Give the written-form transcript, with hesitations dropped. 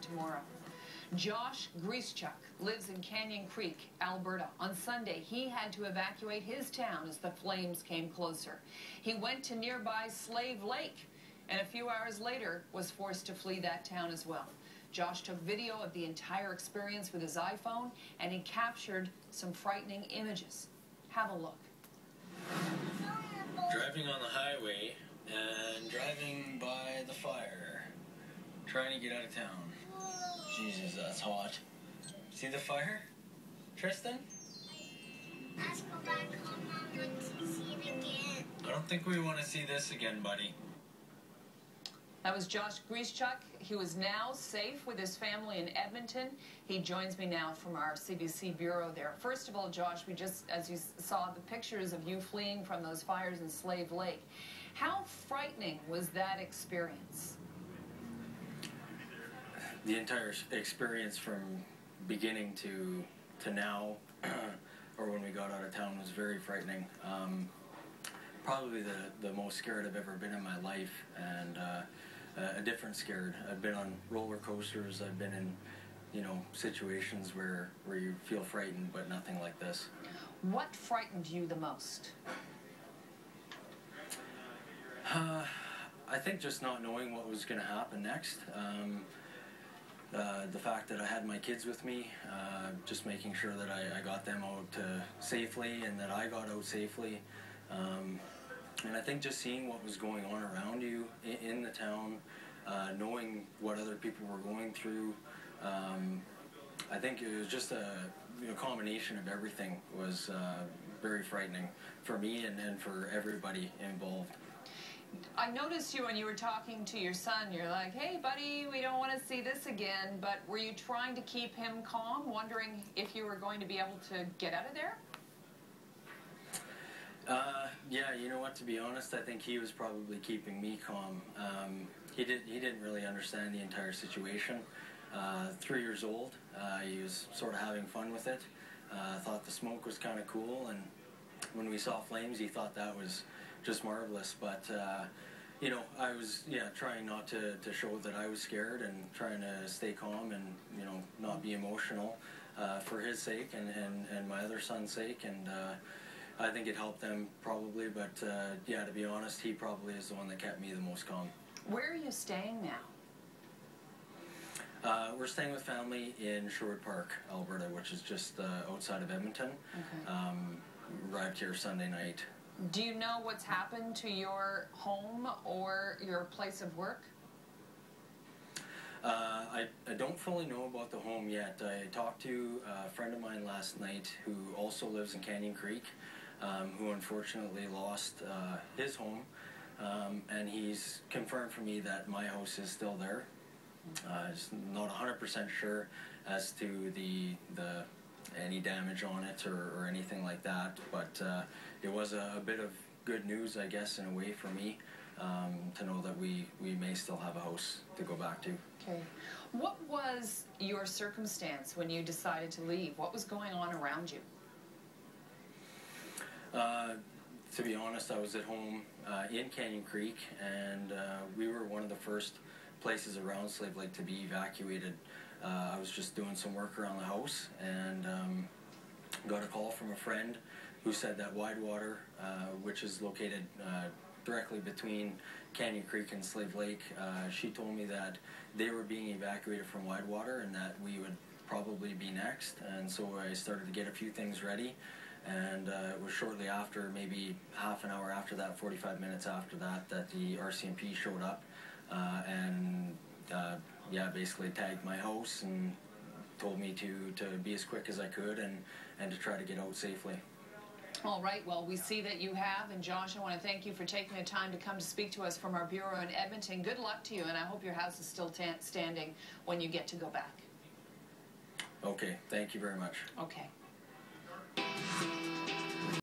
tomorrow. Josh Grischuk lives in Canyon Creek, Alberta. On Sunday, he had to evacuate his town as the flames came closer. He went to nearby Slave Lake and a few hours later was forced to flee that town as well. Josh took video of the entire experience with his iPhone and he captured some frightening images. Have a look. Driving on the highway and driving by the fire, trying to get out of town. Jesus, that's hot. See the fire, Tristan? Let's go back home. I want to see it again. I don't think we want to see this again, buddy. That was Josh Grischuk. He was now safe with his family in Edmonton. He joins me now from our CBC bureau there. First of all, Josh, we just, as you saw the pictures of you fleeing from those fires in Slave Lake, how frightening was that experience? The entire experience from beginning to now, or when we got out of town, was very frightening. Probably the most scared I've ever been in my life, and a different scared. I've been on roller coasters, I've been in, situations where you feel frightened, but nothing like this. What frightened you the most? I think just not knowing what was going to happen next. The fact that I had my kids with me, just making sure that I got them out safely and that I got out safely. And I think just seeing what was going on around you in the town, knowing what other people were going through, I think it was just a combination of everything was very frightening for me and for everybody involved. I noticed you when you were talking to your son, you're like, hey buddy, we don't want to see this again, but were you trying to keep him calm, wondering if you were going to be able to get out of there? Yeah, you know what, to be honest, I think he was probably keeping me calm. He didn't really understand the entire situation. 3 years old, he was sort of having fun with it, thought the smoke was kind of cool, and when we saw flames he thought that was just marvelous, but I was trying not to show that I was scared and trying to stay calm and not be emotional for his sake and my other son's sake, and I think it helped them probably, but to be honest, he probably is the one that kept me the most calm. Where are you staying now? We're staying with family in Sherwood Park, Alberta, which is just outside of Edmonton. Okay. Arrived here Sunday night. Do you know what's happened to your home or your place of work? I don't fully know about the home yet. I talked to a friend of mine last night who also lives in Canyon Creek, who unfortunately lost his home, and he's confirmed for me that my house is still there. Just not 100% sure as to any damage on it or anything like that, but it was a bit of good news, I guess, in a way for me, to know that we may still have a house to go back to. Okay. What was your circumstance when you decided to leave? What was going on around you? To be honest, I was at home in Canyon Creek, and we were one of the first places around Slave Lake to be evacuated. I was just doing some work around the house and got a call from a friend who said that Widewater, which is located directly between Canyon Creek and Slave Lake, she told me that they were being evacuated from Widewater and that we would probably be next. And so I started to get a few things ready, and it was shortly after, maybe half an hour after that, 45 minutes after that, that the RCMP showed up and basically tagged my house and told me to be as quick as I could and to try to get out safely. All right, well, we see that you have, and Josh, I want to thank you for taking the time to come to speak to us from our bureau in Edmonton. Good luck to you, and I hope your house is still standing when you get to go back. Okay, thank you very much. Okay.